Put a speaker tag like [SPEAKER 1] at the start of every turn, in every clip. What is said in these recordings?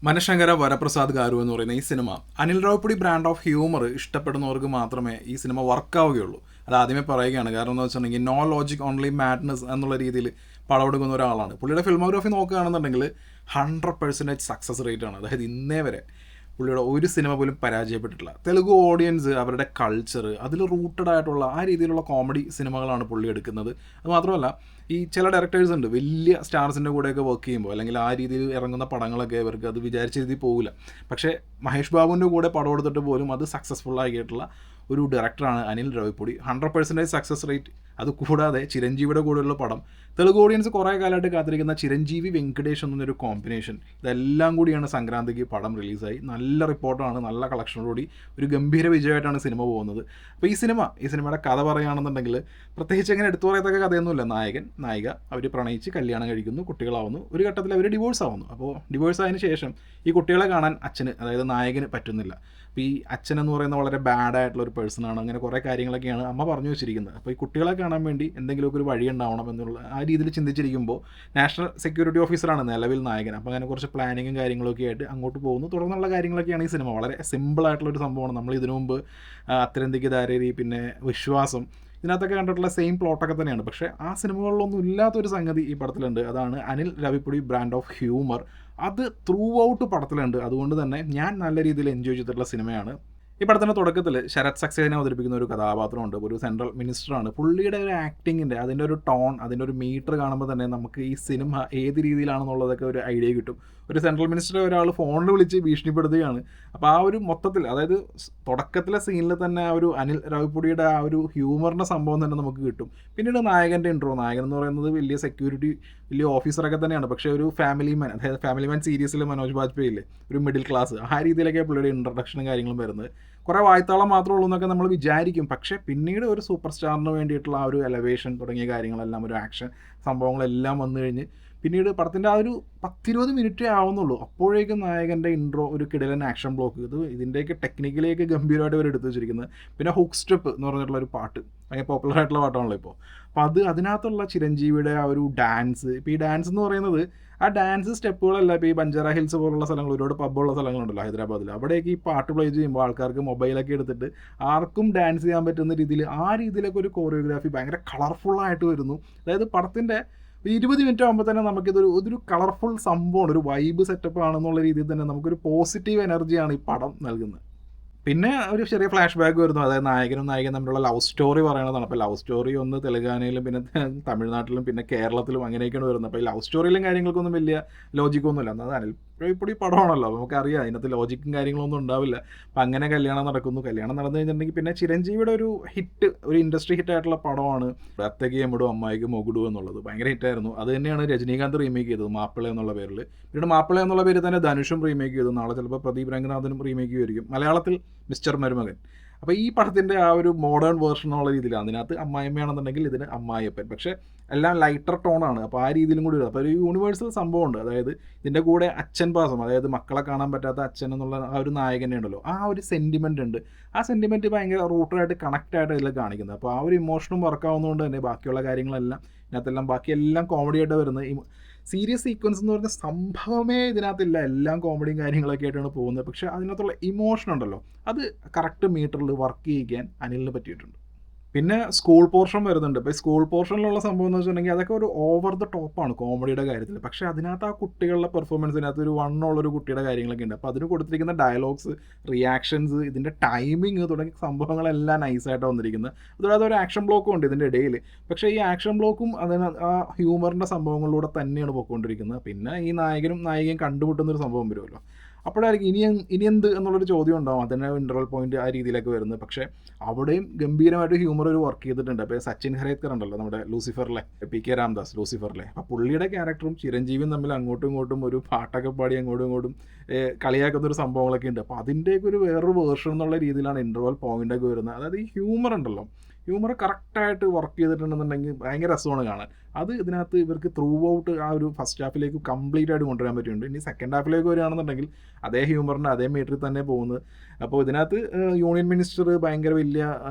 [SPEAKER 1] മനശങ്കര വരപ്രസാദ് ഗാരു എന്ന് പറയുന്ന ഈ സിനിമ Anil Ravipudi brand of humour ഇഷ്ടപ്പെടുന്നവർക്ക് മാത്രമേ ഈ സിനിമ വർക്കാവുകയുള്ളൂ. അത് ആദ്യമേ പറയുകയാണ്. കാരണം എന്ന് വെച്ചിട്ടുണ്ടെങ്കിൽ നോ ലോജിക് ഓൺലി മാഡ്നസ് എന്നുള്ള രീതിയിൽ പടമെടുക്കുന്ന ഒരാളാണ്. പുള്ളിയുടെ ഫിൽമോഗ്രാഫി നോക്കുകയാണെന്നുണ്ടെങ്കിൽ 100% സക്സസ് റേറ്റ് ആണ്. അതായത് ഇന്നേ വരെ പുള്ളിയുടെ ഒരു സിനിമ പോലും പരാജയപ്പെട്ടിട്ടില്ല. തെലുഗു ഓഡിയൻസ് അവരുടെ കൾച്ചർ അതിൽ റൂട്ടഡ് ആയിട്ടുള്ള ആ രീതിയിലുള്ള കോമഡി സിനിമകളാണ് പുള്ളി എടുക്കുന്നത്. അതുമാത്രമല്ല ഈ ചില ഡയറക്ടേഴ്സ് ഉണ്ട് വലിയ സ്റ്റാർസിൻ്റെ കൂടെയൊക്കെ വർക്ക് ചെയ്യുമ്പോൾ അല്ലെങ്കിൽ ആ രീതിയിൽ ഇറങ്ങുന്ന പടങ്ങളൊക്കെ ഇവർക്ക് അത് വിചാരിച്ച രീതിയിൽ പോകില്ല. പക്ഷേ മഹേഷ് ബാബുവിൻ്റെ കൂടെ പടം എടുത്തിട്ട് പോലും അത് സക്സസ്ഫുൾ ആയിട്ടുള്ള ഒരു ഡയറക്ടറാണ് അനിൽ രാവിപ്പുടി. 100% success rate. അതുകൂടാതെ ചിരഞ്ജീവിയുടെ കൂടെയുള്ള പടം തെലുഗു ഓഡിയൻസ് കുറേ കാലമായിട്ട് കാത്തിരിക്കുന്ന ചിരഞ്ജീവി വെങ്കടേഷ് എന്നൊരു കോമ്പിനേഷൻ, ഇതെല്ലാം കൂടിയാണ് സംക്രാന്തിക്ക് പടം റിലീസായി. നല്ല റിപ്പോർട്ടാണ്, നല്ല കളക്ഷനോടുകൂടി ഒരു ഗംഭീര വിജയമായിട്ടാണ് സിനിമ പോകുന്നത്. അപ്പോൾ ഈ സിനിമയുടെ കഥ പറയുകയാണെന്നുണ്ടെങ്കിൽ പ്രത്യേകിച്ച് അങ്ങനെ എടുത്തു പറയത്തക്ക കഥയൊന്നുമില്ല. നായകൻ നായിക അവർ പ്രണയിച്ച് കല്യാണം കഴിക്കുന്നു, കുട്ടികളാവുന്നു, ഒരു ഘട്ടത്തിൽ അവർ ഡിവോഴ്സ് ആവുന്നു. അപ്പോൾ ഡിവോഴ്സ് ആയതിനു ശേഷം ഈ കുട്ടികളെ കാണാൻ അച്ഛന്, അതായത് നായകന് പറ്റുന്നില്ല. അപ്പോൾ ഈ അച്ഛൻ എന്ന് പറയുന്നത് വളരെ ബാഡ് ആയിട്ടുള്ള ഒരു പേഴ്സണാണ്. അങ്ങനെ കുറേ കാര്യങ്ങളൊക്കെയാണ് അമ്മ പറഞ്ഞു വെച്ചിരിക്കുന്നത്. അപ്പോൾ ഈ കുട്ടികളെ കാണാൻ വേണ്ടി എന്തെങ്കിലുമൊക്കെ ഒരു വഴി ഉണ്ടാവണം എന്നുള്ള ആ രീതിയിൽ ചിന്തിച്ചിരിക്കുമ്പോൾ നാഷണൽ സെക്യൂരിറ്റി ഓഫീസറാണ് നിലവിൽ നായകൻ. അപ്പോൾ അങ്ങനെ കുറച്ച് പ്ലാനിങ്ങും കാര്യങ്ങളൊക്കെ ആയിട്ട് അങ്ങോട്ട് പോകുന്നു. തുടർന്നുള്ള കാര്യങ്ങളൊക്കെയാണ് ഈ സിനിമ. വളരെ സിമ്പിളായിട്ടുള്ളൊരു സംഭവമാണ്. നമ്മൾ ഇതിനു മുമ്പ് അത്തരന്തിക്ക് ദാരേരി, പിന്നെ വിശ്വാസം, ഇതിനകത്തൊക്കെ കണ്ടിട്ടുള്ള സെയിം പ്ലോട്ടൊക്കെ തന്നെയാണ്. പക്ഷേ ആ സിനിമകളിലൊന്നും ഇല്ലാത്തൊരു സംഗതി ഈ പടത്തിലുണ്ട്. അതാണ് Anil Ravipudi brand of humour. അത് ത്രൂ ഔട്ട് പടത്തിലുണ്ട്. അതുകൊണ്ട് തന്നെ ഞാൻ നല്ല രീതിയിൽ എൻജോയ് ചെയ്തിട്ടുള്ള സിനിമയാണ്. ഈ പടത്തിൻ്റെ തുടക്കത്തിൽ ശരത് സക്സേനെ അവതരിപ്പിക്കുന്ന ഒരു കഥാപാത്രമുണ്ട്. ഒരു സെൻട്രൽ മിനിസ്റ്ററാണ്. പുള്ളിയുടെ ഒരു ആക്ടിങ്ങിൻ്റെ അതിൻ്റെ ഒരു ടോൺ, അതിൻ്റെ ഒരു മീറ്റർ കാണുമ്പോൾ തന്നെ നമുക്ക് ഈ സിനിമ ഏത് രീതിയിലാണെന്നുള്ളതൊക്കെ ഒരു ഐഡിയ കിട്ടും. ഒരു സെൻട്രൽ മിനിസ്റ്ററെ ഒരാൾ ഫോണിൽ വിളിച്ച് ഭീഷണിപ്പെടുത്തുകയാണ്. അപ്പോൾ ആ ഒരു മൊത്തത്തിൽ, അതായത് തുടക്കത്തിലെ സീനിൽ തന്നെ ആ ഒരു അനിൽ രാവിപ്പുടിയുടെ ആ ഒരു ഹ്യൂമറിൻ്റെ സംഭവം തന്നെ നമുക്ക് കിട്ടും. പിന്നീട് നായകൻ്റെ ഇൻട്രോ. നായകൻ എന്ന് പറയുന്നത് വലിയ സെക്യൂരിറ്റി, വലിയ ഓഫീസറൊക്കെ തന്നെയാണ്. പക്ഷേ ഒരു ഫാമിലി മാൻ, അതായത് ഫാമിലി മാൻ സീരീസിൽ മനോജ് ബാജ്പേയി ഇല്ലേ, ഒരു മിഡിൽ ക്ലാസ്, ആ രീതിയിലൊക്കെ പുള്ളിയുടെ ഇൻട്രഡക്ഷനും കാര്യങ്ങളും വരുന്നത്. കുറേ വായ്ത്താളം മാത്രമേ ഉള്ളൂ എന്നൊക്കെ നമ്മൾ വിചാരിക്കും. പക്ഷേ പിന്നീട് ഒരു സൂപ്പർ സ്റ്റാറിന് വേണ്ടിയിട്ടുള്ള ആ ഒരു എലവേഷൻ തുടങ്ങിയ കാര്യങ്ങളെല്ലാം, ഒരു ആക്ഷൻ സംഭവങ്ങളെല്ലാം വന്നു കഴിഞ്ഞ് പിന്നീട് പടത്തിൻ്റെ ആ ഒരു 10-20 മിനിറ്റേ ആവുന്നുള്ളൂ. അപ്പോഴേക്കും നായകൻ്റെ ഇൻട്രോ, ഒരു കിടിലൻ ആക്ഷൻ ബ്ലോക്ക്, ഇതിൻ്റെയൊക്കെ ടെക്നിക്കലിയൊക്കെ ഗംഭീരമായിട്ട് ഇവർ എടുത്തു വെച്ചിരിക്കുന്നത്. പിന്നെ ഹുക്ക് സ്റ്റെപ്പ് എന്ന് പറഞ്ഞിട്ടുള്ള ഒരു പാട്ട്, ഭയങ്കര പോപ്പുലർ ആയിട്ടുള്ള പാട്ടാണല്ലോ ഇപ്പോൾ. അപ്പോൾ അതിനകത്തുള്ള ചിരഞ്ജീവിയുടെ ആ ഒരു ഡാൻസ്, ഇപ്പോൾ ഈ ഡാൻസ് എന്ന് പറയുന്നത് ആ ഡാൻസ് സ്റ്റെപ്പുകളല്ല. ഇപ്പോൾ ഈ ബഞ്ചാര ഹിൽസ് പോലുള്ള സ്ഥലങ്ങൾ, ഒരുപാട് പബ്ബുള്ള സ്ഥലങ്ങളുണ്ടല്ലോ ഹൈദരാബാദിൽ, അവിടേക്ക് ഈ പാട്ട് പ്ലേ ചെയ്യുമ്പോൾ ആൾക്കാർക്ക് മൊബൈലൊക്കെ എടുത്തിട്ട് ആർക്കും ഡാൻസ് ചെയ്യാൻ പറ്റുന്ന രീതിയിൽ ആ രീതിയിലൊക്കെ ഒരു കോറിയോഗ്രാഫി ഭയങ്കര കളർഫുള്ളായിട്ട് വരുന്നു. അതായത് പടത്തിൻ്റെ 20 മിനിറ്റ് ആകുമ്പോൾ തന്നെ ഇതൊരു കളർഫുൾ സംഭവമാണ്, ഒരു വൈബ് സെറ്റപ്പ് ആണെന്നുള്ള രീതിയിൽ തന്നെ നമുക്കൊരു പോസിറ്റീവ് എനർജിയാണ് ഈ പടം നൽകുന്നത്. പിന്നെ ഒരു ചെറിയ ഫ്ലാഷ് ബാക്ക് വരുന്നു. അതായത് നായകനും നായികയും തമ്മിലുള്ള ലവ് സ്റ്റോറി പറയണതാണ്. അപ്പോൾ ലവ് സ്റ്റോറി ഒന്ന് തെലുങ്കാനയിലും പിന്നെ തമിഴ്നാട്ടിലും പിന്നെ കേരളത്തിലും അങ്ങനെയൊക്കെയാണ് വരുന്നത്. അപ്പോൾ ഈ ലവ് സ്റ്റോറിയിലും കാര്യങ്ങൾക്കൊന്നും വലിയ ലോജിക്കൊന്നുമില്ല. എന്നാൽ അനിൽ രാവിപ്പുടി പടമാണല്ലോ, നമുക്കറിയാം അതിനകത്ത് ലോജിക്കും കാര്യങ്ങളൊന്നും ഉണ്ടാവില്ല. അപ്പം അങ്ങനെ കല്യാണം നടക്കുന്നു. കല്യാണം നടന്നു കഴിഞ്ഞിട്ടുണ്ടെങ്കിൽ പിന്നെ ചിരഞ്ജീവിയുടെ ഒരു ഹിറ്റ്, ഒരു ഇൻഡസ്ട്രി ഹിറ്റായിട്ടുള്ള പടമാണ് അത്തയ്ക്ക് എമ്മിടും അമ്മായിക്ക് മൊഗുഡു എന്നുള്ളത്. ഭയങ്കര ഹിറ്റായിരുന്നു. അത് തന്നെയാണ് രജനീകാന്ത് റീമേക്ക് ചെയ്തത് മാപ്പിള എന്നുള്ള പേരിൽ. പിന്നീട് മാപ്പിള എന്നുള്ള പേര് തന്നെ ധനുഷും റീമേക്ക് ചെയ്തു. നാളെ ചിലപ്പോൾ പ്രദീപ് രംഗനാഥനും റീമേക്ക് ചെയ്യുമായിരിക്കും. മലയാളത്തിൽ മിസ്റ്റർ മരുമകൻ. അപ്പോൾ ഈ പടത്തിൻ്റെ ആ ഒരു മോഡേൺ വേർഷൻ എന്നുള്ള രീതിയിലാണ്. അതിനകത്ത് അമ്മായിമ്മയാണെന്നുണ്ടെങ്കിൽ ഇതിന് അമ്മായിയപ്പൻ. പക്ഷേ എല്ലാം ലൈറ്റർ ടോണാണ്. അപ്പോൾ ആ രീതിയിലും കൂടി വരും. അപ്പോൾ ഒരു യൂണിവേഴ്സൽ സംഭവമുണ്ട്. അതായത് ഇതിൻ്റെ കൂടെ അച്ഛൻ പാസം, അതായത് മക്കളെ കാണാൻ പറ്റാത്ത അച്ഛൻ എന്നുള്ള ആ ഒരു നായകനെ ഉണ്ടല്ലോ, ആ ഒരു സെൻറ്റിമെൻ്റ് ഉണ്ട്. ആ സെൻറ്റിമെൻറ്റ് ഭയങ്കര റൂട്ടറായിട്ട് കണക്റ്റായിട്ട് ഇതിൽ കാണിക്കുന്നത്. അപ്പോൾ ആ ഒരു ഇമോഷനും വർക്കാവുന്നതുകൊണ്ട് തന്നെ ബാക്കിയുള്ള കാര്യങ്ങളെല്ലാം ഇതിനകത്തെല്ലാം ബാക്കിയെല്ലാം കോമഡിയായിട്ട് വരുന്നത്. ഈ സീരിയസ് സീക്വൻസ് എന്ന് പറഞ്ഞ സംഭവമേ ഇതിനകത്തില്ല. എല്ലാം കോമഡിയും കാര്യങ്ങളൊക്കെ ആയിട്ടാണ് പോകുന്നത്. പക്ഷേ അതിനകത്തുള്ള ഇമോഷൻ ഉണ്ടല്ലോ, അത് കറക്റ്റ് മീറ്ററിൽ വർക്ക് ചെയ്യിക്കാൻ അനിലിന് പറ്റിയിട്ടുണ്ട്. പിന്നെ സ്കൂൾ പോർഷൻ വരുന്നുണ്ട്. ഇപ്പോൾ ഈ സ്കൂൾ പോർഷനിലുള്ള സംഭവം എന്ന് വെച്ചിട്ടുണ്ടെങ്കിൽ അതൊക്കെ ഒരു ഓവർ ദ ടോപ്പാണ് കോമഡിയുടെ കാര്യത്തിൽ. പക്ഷേ അതിനകത്ത് ആ കുട്ടികളുടെ പെർഫോമൻസിനകത്ത് ഒരു വണ്ണുള്ളൊരു കുട്ടിയുടെ കാര്യങ്ങളൊക്കെ ഉണ്ട്. അപ്പോൾ അതിന് കൊടുത്തിരിക്കുന്ന ഡയലോഗ്സ്, റിയാക്ഷൻസ്, ഇതിൻ്റെ ടൈമിങ് തുടങ്ങിയ സംഭവങ്ങളെല്ലാം നൈസായിട്ട് വന്നിരിക്കുന്നത്. അതുകൂടാതെ ഒരു ആക്ഷൻ ബ്ലോക്കും ഉണ്ട് ഇതിൻ്റെ ഇടയിൽ. പക്ഷേ ഈ ആക്ഷൻ ബ്ലോക്കും അതിന് ആ ഹ്യൂമറിൻ്റെ സംഭവങ്ങളിലൂടെ തന്നെയാണ് പോയിക്കൊണ്ടിരിക്കുന്നത്. പിന്നെ ഈ നായകനും നായികയും കണ്ടുമുട്ടുന്നൊരു സംഭവം വരുമല്ലോ, അപ്പോഴായിരിക്കും ഇനി എന്ത് എന്നുള്ളൊരു ചോദ്യം ഉണ്ടാവും. അതിൻ്റെ ഇൻ്റർവൽ പോയിന്റ് ആ രീതിയിലൊക്കെ വരുന്നത്. പക്ഷേ അവിടെയും ഗംഭീരമായിട്ട് ഹ്യൂമർ ഒരു വർക്ക് ചെയ്തിട്ടുണ്ട്. അപ്പോൾ സച്ചിൻ ഹരേത്കർ ഉണ്ടല്ലോ നമ്മുടെ ലൂസിഫറിലെ, PK രാംദാസ് ലൂസിഫറിലെ, അപ്പോൾ പുള്ളിയുടെ ക്യാരക്ടറും ചിരഞ്ജീവിയും തമ്മിൽ അങ്ങോട്ടും ഇങ്ങോട്ടും ഒരു പാട്ടൊക്കെ പാടി അങ്ങോട്ടും ഇങ്ങോട്ടും കളിയാക്കുന്നൊരു സംഭവങ്ങളൊക്കെ ഉണ്ട്. അപ്പോൾ അതിൻ്റെയൊക്കെ ഒരു വേറൊരു വേർഷൻ എന്നുള്ള രീതിയിലാണ് ഇൻ്റർവൽ പോയിൻ്റൊക്കെ വരുന്നത്. അതായത് ഈ ഹ്യൂമർ ഉണ്ടല്ലോ, ഹ്യൂമർ കറക്റ്റായിട്ട് വർക്ക് ചെയ്തിട്ടുണ്ടെന്നുണ്ടെങ്കിൽ ഭയങ്കര രസമാണ് കാണാൻ. അത് ഇതിനകത്ത് ഇവർക്ക് ത്രൂ ഔട്ട് ആ ഒരു ഫസ്റ്റ് ഹാഫിലേക്ക് കംപ്ലീറ്റ് ആയിട്ട് കൊണ്ടുവരാൻ പറ്റിയിട്ടുണ്ട്. ഇനി സെക്കൻഡ് ഹാഫിലേക്ക് വരികയാണെന്നുണ്ടെങ്കിൽ അതേ ഹ്യൂമറിൻ്റെ അതേ മീറ്ററിൽ തന്നെ പോകുന്നത്. അപ്പോൾ ഇതിനകത്ത് യൂണിയൻ മിനിസ്റ്റർ ഭയങ്കര വലിയ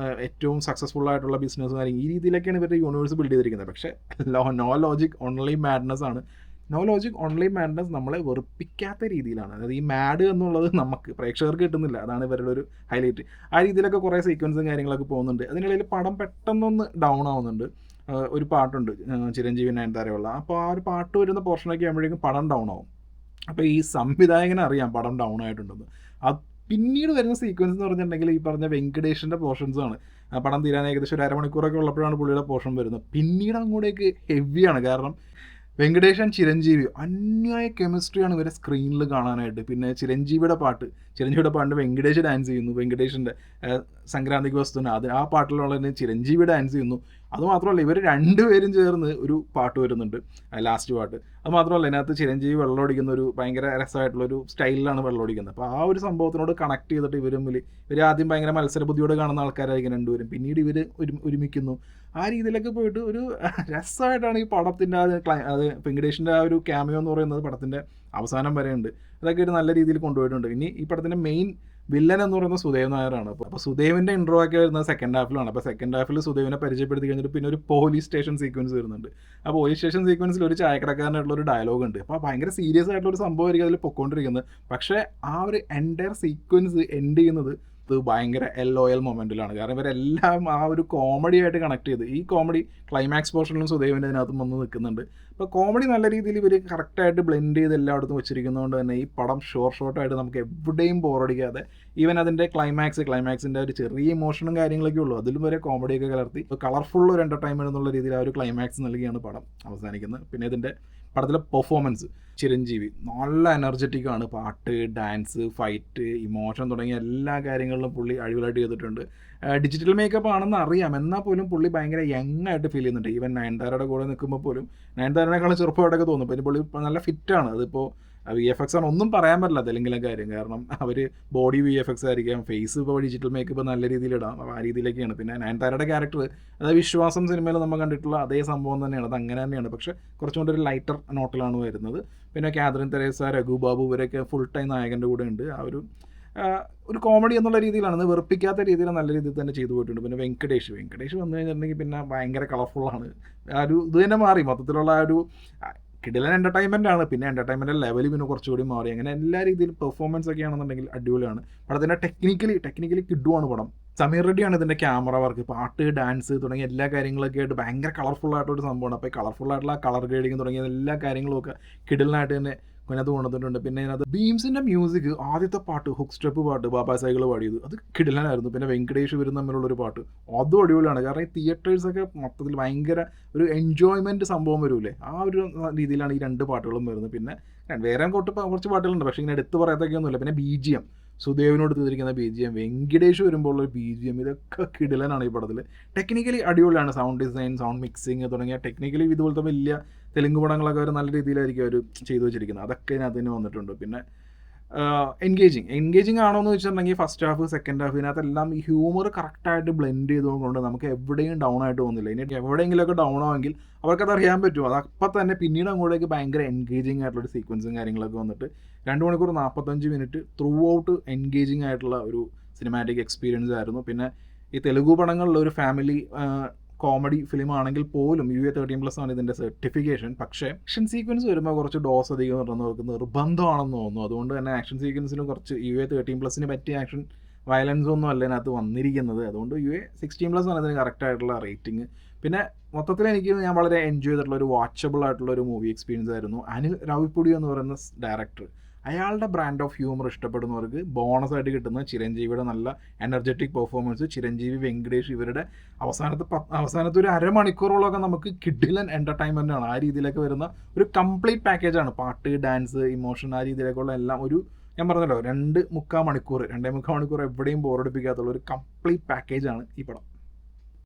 [SPEAKER 1] ഏറ്റവും സക്സസ്ഫുൾ ആയിട്ടുള്ള ബിസിനസ് കാര്യം, ഈ രീതിയിലൊക്കെയാണ് ഇവരുടെ യൂണിവേഴ്സ് ബിൽഡ് ചെയ്തിരിക്കുന്നത്. പക്ഷേ നോ ലോജിക് ഓൺലി മാഡ്നസ് ആണ്. നോ ലോജിക് ഓൺലി മാഡ്നസ് നമ്മളെ വെറുപ്പിക്കാത്ത രീതിയിലാണ്. അതായത് ഈ മാഡ് എന്നുള്ളത് നമുക്ക് പ്രേക്ഷകർക്ക് കിട്ടുന്നില്ല, അതാണ് ഇവരുടെ ഒരു ഹൈലൈറ്റ്. ആ രീതിയിലൊക്കെ കുറേ സീക്വൻസും കാര്യങ്ങളൊക്കെ പോകുന്നുണ്ട്. അതിനിടയിൽ പടം പെട്ടെന്നൊന്ന് ഡൗൺ ആവുന്നുണ്ട്. ഒരു പാട്ടുണ്ട് ചിരഞ്ജീവി നയൻതാരയുള്ള, അപ്പോൾ ആ ഒരു പാട്ട് വരുന്ന പോർഷനൊക്കെ ആകുമ്പോഴേക്കും പടം ഡൗൺ ആവും. അപ്പോൾ ഈ സംവിധായകനെ അറിയാം പടം ഡൗൺ ആയിട്ടുണ്ടെന്ന്. അത് പിന്നീട് വരുന്ന സീക്വൻസ് എന്ന് പറഞ്ഞിട്ടുണ്ടെങ്കിൽ ഈ പറഞ്ഞ വെങ്കടേഷിൻ്റെ പോർഷൻസാണ്. പടം തീരാൻ ഏകദേശം ഒരു അരമണിക്കൂറൊക്കെ ഉള്ളപ്പോഴാണ് പുള്ളിയുടെ പോർഷൻ വരുന്നത്. പിന്നീട് അങ്ങോട്ടേക്ക് ഹെവിയാണ്. കാരണം വെങ്കടേഷൻ ചിരഞ്ജീവി അന്യായ കെമിസ്ട്രിയാണ് ഇവരെ സ്ക്രീനിൽ കാണാനായിട്ട്. പിന്നെ ചിരഞ്ജീവിയുടെ പാട്ട് വെങ്കടേഷ് ഡാൻസ് ചെയ്യുന്നു. വെങ്കടേഷിൻ്റെ സംക്രാന്തിക്ക് വസ്തുവിന് ആ പാട്ടിലുള്ള തന്നെ ചിരഞ്ജീവി ഡാൻസ് ചെയ്യുന്നു. അതുമാത്രമല്ല ഇവർ രണ്ടുപേരും ചേർന്ന് ഒരു പാട്ട് വരുന്നുണ്ട്, ലാസ്റ്റ് പാട്ട്. അതുമാത്രമല്ല ഇതിനകത്ത് ചിരഞ്ജീവി വെള്ളമടിക്കുന്ന ഒരു ഭയങ്കര രസമായിട്ടുള്ളൊരു സ്റ്റൈലിലാണ് വെള്ളമടിക്കുന്നത്. അപ്പോൾ ആ ഒരു സംഭവത്തിനോട് കണക്ട് ചെയ്തിട്ട് ഇവർ ആദ്യം ഭയങ്കര മത്സരബുദ്ധിയോട് കാണുന്ന ആൾക്കാരായിരിക്കും രണ്ടുപേരും, പിന്നീട് ഇവർ ഒരുമിക്കുന്നു. ആ രീതിയിലൊക്കെ പോയിട്ട് ഒരു രസമായിട്ടാണ് ഈ പടത്തിൻ്റെ അത് വെങ്കടേഷിൻ്റെ ആ ഒരു ക്യാമിയോ എന്ന് പറയുന്നത് പടത്തിൻ്റെ അവസാനം വരെയുണ്ട്. അതൊക്കെ ഒരു നല്ല രീതിയിൽ കൊണ്ടുപോയിട്ടുണ്ട്. ഇനി ഈ പടത്തിൻ്റെ മെയിൻ വില്ലൻ എന്ന് പറയുന്നത് സുദേവ് നായരാണ്. അപ്പോൾ സുദേവിൻ്റെ ഇൻട്രോ ഒക്കെ വരുന്നത് സെക്കൻഡ് ഹാഫിലാണ്. അപ്പോൾ സെക്കൻഡ് ഹാഫിൽ സുദേവിനെ പരിചയപ്പെടുത്തി കഴിഞ്ഞിട്ട് പിന്നെ ഒരു പോലീസ് സ്റ്റേഷൻ സീക്വൻസ് വരുന്നുണ്ട്. ആ പോലീസ് സ്റ്റേഷൻ സീക്വൻസിൽ ഒരു ചായക്കടക്കാരനായിട്ടുള്ള ഒരു ഡയലോഗ് ഉണ്ട്. അപ്പോൾ ഭയങ്കര സീരിയസ് ആയിട്ടുള്ള ഒരു സംഭവമായിരിക്കും അതിൽ പൊയ്ക്കൊണ്ടിരിക്കുന്നത്. പക്ഷേ ആ ഒരു എൻ്റയർ സീക്വൻസ് എൻഡ് ചെയ്യുന്നത് ഭയങ്കര LOL മൊമെൻറ്റിലാണ്. കാരണം ഇവരെല്ലാം ആ ഒരു കോമഡി ആയിട്ട് കണക്ട് ചെയ്ത്, ഈ കോമഡി ക്ലൈമാക്സ് പോർഷനിലും സുദേവിൻ്റെ അതിനകത്തും വന്ന് നിൽക്കുന്നുണ്ട്. അപ്പോൾ കോമഡി നല്ല രീതിയിൽ ഇവർ കറക്റ്റായിട്ട് ബ്ലെൻഡ് ചെയ്ത് എല്ലായിടത്തും വെച്ചിരിക്കുന്നതുകൊണ്ട് തന്നെ ഈ പടം ഷോർട്ടായിട്ട് നമുക്ക് എവിടെയും ബോറടിക്കാതെ, ഈവൻ അതിൻ്റെ ക്ലൈമാക്സിൻ്റെ ഒരു ചെറിയ ഇമോഷനും കാര്യങ്ങളൊക്കെ ഉള്ളൂ, അതിലും വരെ കോമഡിയൊക്കെ കലർത്തി കളർഫുൾ ഒരു എൻ്റർടൈൻമെൻറ്റ് എന്നുള്ള രീതിയിൽ ആ ഒരു ക്ലൈമാക്സ് നൽകിയാണ് പടം അവസാനിക്കുന്നത്. പിന്നെ ഇതിൻ്റെ പടത്തിലെ പെർഫോമൻസ്, ചിരഞ്ജീവി നല്ല എനർജറ്റിക് ആണ്. പാട്ട്, ഡാൻസ്, ഫൈറ്റ്, ഇമോഷൻ തുടങ്ങിയ എല്ലാ കാര്യങ്ങളിലും പുള്ളി അടിപൊളിയായിട്ട് ചെയ്തിട്ടുണ്ട്. ഡിജിറ്റൽ മേക്കപ്പ് ആണെന്ന് അറിയാം, എന്നാൽ പോലും പുള്ളി ഭയങ്കര യങ് ആയിട്ട് ഫീൽ ചെയ്യുന്നുണ്ട്. ഈവൻ നയൻതാരയുടെ കൂടെ നിൽക്കുമ്പോൾ പോലും നയൻതാരനേക്കാളും ചെറുപ്പമായിട്ടൊക്കെ തോന്നും. പിന്നെ പുള്ളി നല്ല ഫിറ്റാണ്. അതിപ്പോൾ VFX ആണ്, ഒന്നും പറയാൻ പറ്റില്ല തെലുങ്കിലെ കാര്യം. കാരണം അവർ ബോഡി VFX ആയിരിക്കാം, ഫേസ് ഇപ്പോൾ ഡിജിറ്റൽ മേക്കപ്പ് നല്ല രീതിയിൽ ഇടാം. അപ്പോൾ ആ രീതിയിലേക്കാണ്. പിന്നെ നയൻതാരയുടെ ക്യാരക്ടർ, അതായത് വിശ്വാസം സിനിമയിൽ നമ്മൾ കണ്ടിട്ടുള്ള അതേ സംഭവം തന്നെയാണ്, അത് അങ്ങനെ തന്നെയാണ്. പക്ഷേ കുറച്ചും കൂടി ഒരു ലൈറ്റർ നോട്ടിലാണ് വരുന്നത്. പിന്നെ കാതറിൻ തെരേസ, രഘു ബാബു ഇവരൊക്കെ ഫുൾ ടൈം നായകൻ്റെ കൂടെ ഉണ്ട്. ആ ഒരു കോമഡി എന്നുള്ള രീതിയിലാണ്, വെറുപ്പിക്കാത്ത രീതിയിൽ നല്ല രീതിയിൽ തന്നെ ചെയ്തു പോയിട്ടുണ്ട്. പിന്നെ വെങ്കടേഷ് വന്നു കഴിഞ്ഞിട്ടുണ്ടെങ്കിൽ പിന്നെ ഭയങ്കര കളർഫുള്ളാണ്. ആ ഒരു ഇത് തന്നെ മാറി മൊത്തത്തിലുള്ള ആ ഒരു കിടിലൻ എൻ്റർടൈൻമെൻ്റ് ആണ്. പിന്നെ എൻ്റർടൈൻമെൻറ്റ് ലെവൽ പിന്നെ കുറച്ചുകൂടി മാറി. അങ്ങനെ എല്ലാ രീതിയിലും പെർഫോമൻസ് ഒക്കെ ആണെന്നുണ്ടെങ്കിൽ അടിപൊളിയാണ്. പടത്തിൻ്റെ ടെക്നിക്കലി കിഡുവാണ് പടം. സമീർ റെഡ്ഡിയാണ് ഇതിൻ്റെ ക്യാമറ വർക്ക്, പാട്ട്, ഡാൻസ് തുടങ്ങിയ എല്ലാ കാര്യങ്ങളൊക്കെ ആയിട്ട് ഭയങ്കര കളർഫുള്ളായിട്ടൊരു സംഭവമാണ്. അപ്പോൾ ഈ കളർഫുള്ളായിട്ടുള്ള കളർ ഗ്രേഡിങ് തുടങ്ങിയ എല്ലാ കാര്യങ്ങളുമൊക്കെ കിടിലനായിട്ട് തന്നെ അതിനകത്ത് കൊണ്ടുവന്നിട്ടുണ്ട്. പിന്നെ അതിനകത്ത് ബീംസിൻ്റെ മ്യൂസിക്, ആദ്യത്തെ പാട്ട് ഹുക്ക് സ്റ്റെപ്പ് പാട്ട് ബാബാ സൈക്കിൾ പാടിയത് അത് കിടിലനായിരുന്നു. പിന്നെ വെങ്കടേഷ് ഇവരും തമ്മിലുള്ളൊരു പാട്ട് അതും അടിപൊളിയാണ്. കാരണം ഈ തിയേറ്റേഴ്സൊക്കെ മൊത്തത്തിൽ ഭയങ്കര ഒരു എൻജോയ്മെൻറ്റ് സംഭവം വരൂലേ, ആ ഒരു രീതിയിലാണ് ഈ രണ്ട് പാട്ടുകളും വരുന്നത്. പിന്നെ വേറെ കുറച്ച് പാട്ടുകളുണ്ട്, പക്ഷേ ഇങ്ങനെ എടുത്ത് പറയത്തൊക്കെയൊന്നുമില്ല. പിന്നെ BGM, സുദേവിനോട് തീർത്തിരിക്കുന്ന BGM, വെങ്കടേഷ് വരുമ്പോൾ ഉള്ള BGM, ഇതൊക്കെ കിടിലനാണ് ഈ പടത്തിൽ. ടെക്നിക്കലി അടിപൊളിയാണ്. സൗണ്ട് ഡിസൈൻ, സൗണ്ട് മിക്സിങ് തുടങ്ങിയ ടെക്നിക്കലി ഇതുപോലത്തെ വലിയ തെലുങ്ക് പടങ്ങളൊക്കെ അവർ നല്ല രീതിയിലായിരിക്കും അവർ ചെയ്തു വെച്ചിരിക്കുന്നത്. അതൊക്കെ ഇതിനകത്ത് തന്നെ വന്നിട്ടുണ്ട്. പിന്നെ എൻഗേജിങ് ആണോ എന്ന് വെച്ചിട്ടുണ്ടെങ്കിൽ ഫസ്റ്റ് ഹാഫ്, സെക്കൻഡ് ഹാഫ് ഇതിനകത്തെല്ലാം ഈ ഹ്യൂമർ കറക്റ്റായിട്ട് ബ്ലെൻഡ് ചെയ്തുകൊണ്ട് നമുക്ക് എവിടെയും ഡൗൺ ആയിട്ട് തോന്നില്ല. ഇനി എവിടെയെങ്കിലുമൊക്കെ ഡൗൺ ആവുമെങ്കിൽ അവർക്കത് അറിയാൻ പറ്റും. അതപ്പം തന്നെ പിന്നീട് അങ്ങോട്ടേക്ക് ഭയങ്കര എൻഗേജിങ് ആയിട്ടുള്ളൊരു സീക്വൻസും കാര്യങ്ങളൊക്കെ വന്നിട്ട് 2 മണിക്കൂർ 45 മിനിറ്റ് ത്രൂ ഔട്ട് എൻഗേജിങ് ആയിട്ടുള്ള ഒരു സിനിമാറ്റിക് എക്സ്പീരിയൻസ് ആയിരുന്നു. പിന്നെ ഈ തെലുഗു പടങ്ങളിലെ ഒരു ഫാമിലി കോമഡി ഫിലിം ആണെങ്കിൽ പോലും UA13+ ആണ് ഇതിൻ്റെ സർട്ടിഫിക്കേഷൻ. പക്ഷേ ആക്ഷൻ സീക്വൻസ് വരുമ്പോൾ കുറച്ച് ഡോസ് അധികം നമുക്ക് നിർബന്ധമാണെന്ന് തോന്നുന്നു. അതുകൊണ്ട് തന്നെ ആക്ഷൻ സീക്വൻസിനും കുറച്ച് UA13+ പറ്റിയ ആക്ഷൻ വയലൻസ് ഒന്നും അല്ല ഇതിനകത്ത് വന്നിരിക്കുന്നത്. അതുകൊണ്ട് UA16+ ആണ് ഇതിന് കറക്റ്റായിട്ടുള്ള റേറ്റിംഗ്. പിന്നെ മൊത്തത്തിൽ ഞാൻ വളരെ എൻജോയ് ചെയ്തിട്ടുള്ള ഒരു വാച്ചബിൾ ആയിട്ടുള്ള ഒരു മൂവി എക്സ്പീരിയൻസ് ആയിരുന്നു. അനിൽ രാവിപ്പുടി എന്ന് പറയുന്ന ഡയറക്ടർ, അയാളുടെ ബ്രാൻഡ് ഓഫ് ഹ്യൂമർ ഇഷ്ടപ്പെടുന്നവർക്ക് ബോണസായിട്ട് കിട്ടുന്ന ചിരഞ്ജീവിയുടെ നല്ല എനർജറ്റിക് പെർഫോമൻസ്, ചിരഞ്ജീവി, വെങ്കടേഷ് ഇവരുടെ അവസാനത്തെ ഒരു അരമണിക്കൂറോളമൊക്കെ നമുക്ക് കിഡിലൻ എൻ്റർടൈൻമെൻ്റ് ആണ്. ആ രീതിയിലൊക്കെ വരുന്ന ഒരു കംപ്ലീറ്റ് പാക്കേജാണ്. പാട്ട്, ഡാൻസ്, ഇമോഷൻ, ആ രീതിയിലേക്കുള്ള എല്ലാം ഒരു, ഞാൻ പറഞ്ഞല്ലോ 2.25 മണിക്കൂർ എവിടെയും ബോറടിപ്പിക്കാത്തുള്ള ഒരു കംപ്ലീറ്റ് പാക്കേജാണ് ഈ പടം.